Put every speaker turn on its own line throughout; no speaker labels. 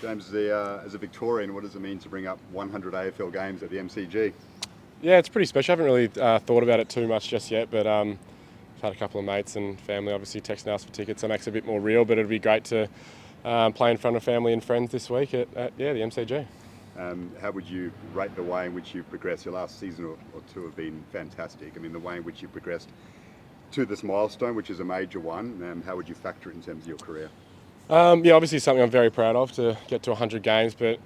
James, as a Victorian, what does it mean to bring up 100 AFL games at the MCG?
Yeah, it's pretty special. I haven't really thought about it too much just yet, but I've had a couple of mates and family obviously texting us for tickets, so it makes it a bit more real, but it'd be great to play in front of family and friends this week at the MCG.
How would you rate the way in which you've progressed? Your last season or two have been fantastic. I mean, the way in which you've progressed to this milestone, which is a major one, how would you factor it in terms of your career?
Obviously something I'm very proud of to get to 100 games, but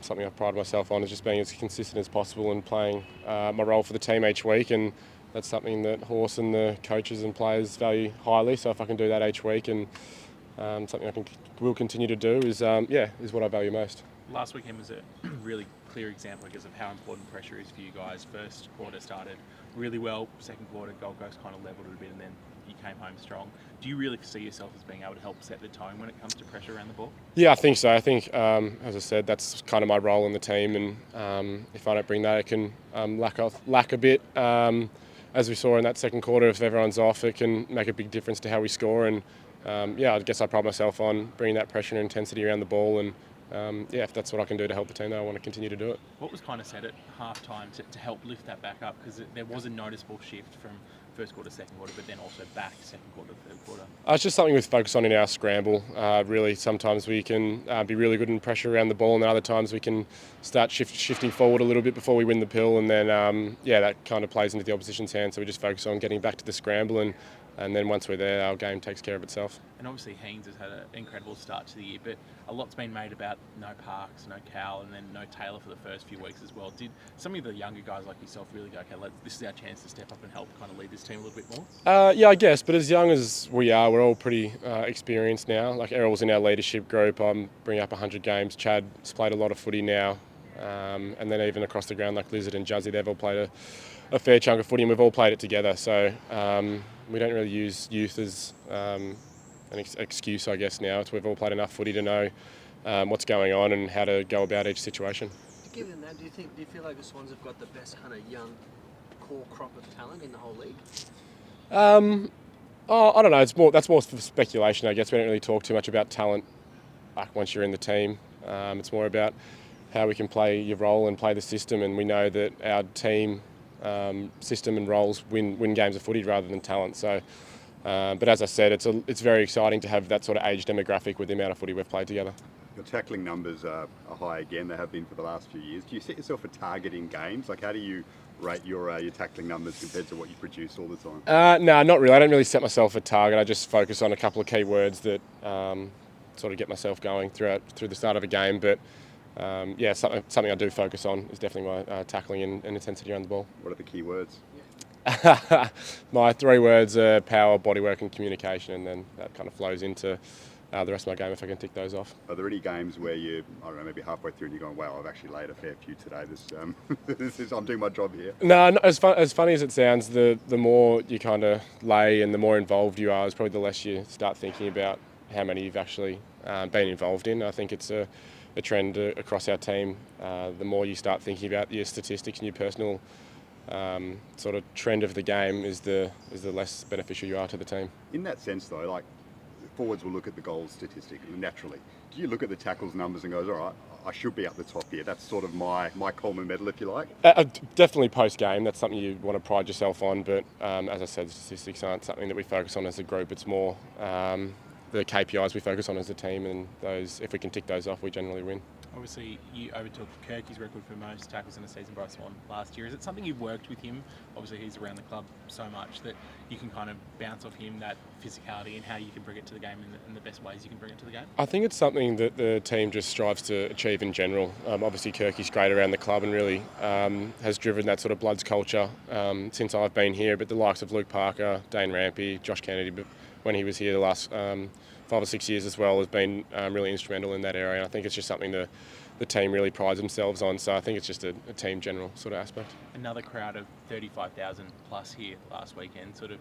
something I pride myself on is just being as consistent as possible and playing my role for the team each week, and that's something that Horse and the coaches and players value highly. So if I can do that each week, and something I will continue to do is what I value most.
Last weekend was a really clear example, I guess, of how important pressure is for you guys. First quarter started really well, second quarter Gold Coast kind of levelled it a bit, and then you came home strong. Do you really see yourself as being able to help set the tone when it comes to pressure around the ball?
Yeah, I think so. I think, as I said, that's kind of my role in the team, and if I don't bring that, it can lack a bit. As we saw in that second quarter, if everyone's off, it can make a big difference to how we score. And I guess I pride myself on bringing that pressure and intensity around the ball. And if that's what I can do to help the team, then I want to continue to do it.
What was kind of said at half time to help lift that back up? Because there was a noticeable shift from first quarter, second quarter, but then also back second quarter, third quarter.
It's just something we focus on in our scramble. Really, sometimes we can be really good in pressure around the ball, and then other times we can start shifting forward a little bit before we win the pill, and then that kind of plays into the opposition's hands. So we just focus on getting back to the scramble, and then once we're there, our game takes care of itself.
And obviously Haynes has had an incredible start to the year, but a lot's been made about no Parks, no Cal, and then no Taylor for the first few weeks as well. Did some of the younger guys like yourself really go, okay, this is our chance to step up and help kind of lead this team a little bit more?
I guess, but as young as we are, we're all pretty experienced now. Like Errol's in our leadership group. I'm bringing up 100 games. Chad's played a lot of footy now. And then even across the ground, like Lizard and Juzzy, they've all played a fair chunk of footy, and we've all played it together. So we don't really use youth as an excuse, I guess, now. We've all played enough footy to know what's going on and how to go about each situation.
Given that, do you feel like the Swans have got the best kind of young core crop of talent in the whole league?
I don't know. That's more for speculation, I guess. We don't really talk too much about talent like once you're in the team. It's more about how we can play your role and play the system, and we know that our team system and roles win games of footy rather than talent. So, but as I said, it's very exciting to have that sort of age demographic with the amount of footy we've played together.
Your tackling numbers are high again. They have been for the last few years. Do you set yourself a target in games? Like, how do you rate your tackling numbers compared to what you produce all the time?
No, not really. I don't really set myself a target. I just focus on a couple of key words that sort of get myself going through the start of a game. But something I do focus on is definitely my tackling and intensity around the ball.
What are the key words?
My 3 words are power, bodywork and communication, and then that kind of flows into the rest of my game if I can tick those off.
Are there any games where you, I don't know, maybe halfway through and you're going, wow, I've actually laid a fair few today. I'm doing my job here.
No, as funny as it sounds, the more you kind of lay and the more involved you are, is probably the less you start thinking about how many you've actually been involved in. I think it's a trend across our team. The more you start thinking about your statistics and your personal sort of trend of the game, is the less beneficial you are to the team.
In that sense, though, like forwards will look at the goals statistic naturally. Do you look at the tackles numbers and goes, all right, I should be up the top here? That's sort of my Coleman medal, if you like.
Definitely post game. That's something you want to pride yourself on. But as I said, statistics aren't something that we focus on as a group. It's more the KPIs we focus on as a team, and those, if we can tick those off, we generally win.
Obviously, you overtook Kirky's record for most tackles in a season by Swan last year. Is it something you've worked with him? Obviously, he's around the club so much that you can kind of bounce off him that physicality and how you can bring it to the game in the best ways you can bring it to the game?
I think it's something that the team just strives to achieve in general. Obviously, Kirky's great around the club and really has driven that sort of Bloods culture since I've been here. But the likes of Luke Parker, Dane Rampy, Josh Kennedy, when he was here the last 5 or 6 years as well, has been really instrumental in that area. And I think it's just something the team really prides themselves on. So I think it's just a team general sort of aspect.
Another crowd of 35,000 plus here last weekend, sort of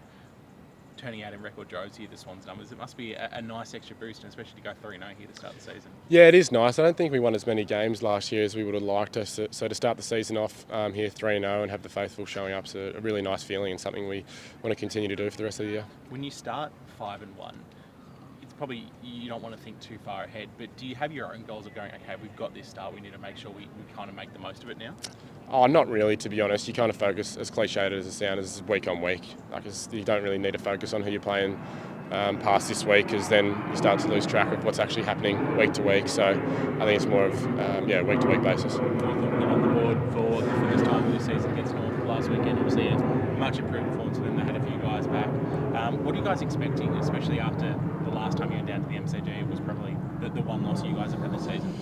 turning out in record droves here, the Swans numbers. It must be a nice extra boost, and especially to go 3-0 here to start the season.
Yeah, it is nice. I don't think we won as many games last year as we would have liked us. So to start the season off here 3-0 and have the faithful showing up is a really nice feeling and something we want to continue to do for the rest of the year.
When you start 5-1, it's probably you don't want to think too far ahead, but do you have your own goals of going, okay, we've got this start, we need to make sure we kind of make the most of it now?
Oh, not really, to be honest. You kind of focus, as cliched as it sounds, week on week. You don't really need to focus on who you're playing past this week, because then you start to lose track of what's actually happening week to week. So I think it's more of week to week basis.
I thought we got on the board for the first time of this season against North last weekend. Obviously, it's much improved performance for them. They had a few guys back. What are you guys expecting, especially after the last time you went down to the MCG? It was probably the one loss you guys have had this season.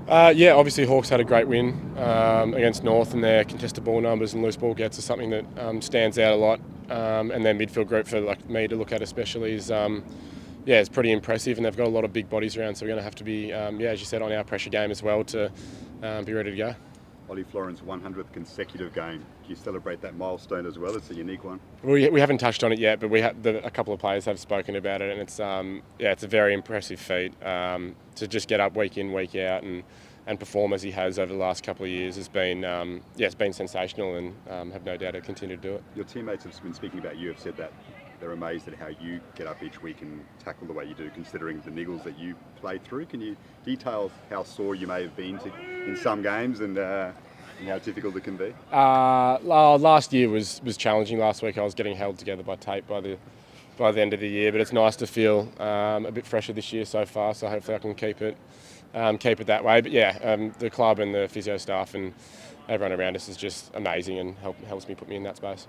Obviously Hawks had a great win against North, and their contested ball numbers and loose ball gets are something that stands out a lot. And their midfield group, for like me to look at especially, is it's pretty impressive, and they've got a lot of big bodies around. So we're going to have to be, as you said, on our pressure game as well to be ready to go.
Ollie Florin's 100th consecutive game. Do you celebrate that milestone as well? It's a unique one.
We haven't touched on it yet, but a couple of players have spoken about it, and it's a very impressive feat to just get up week in, week out, and perform as he has over the last couple of years has been it's been sensational, and have no doubt he'll continue to do it.
Your teammates have been speaking about you, have said that they're amazed at how you get up each week and tackle the way you do, considering the niggles that you play through. Can you detail how sore you may have been in some games and how difficult it can be?
Last year was challenging. Last week I was getting held together by tape by the end of the year, but it's nice to feel a bit fresher this year so far. So hopefully I can keep it that way. But the club and the physio staff and everyone around us is just amazing, and helps me put me in that space.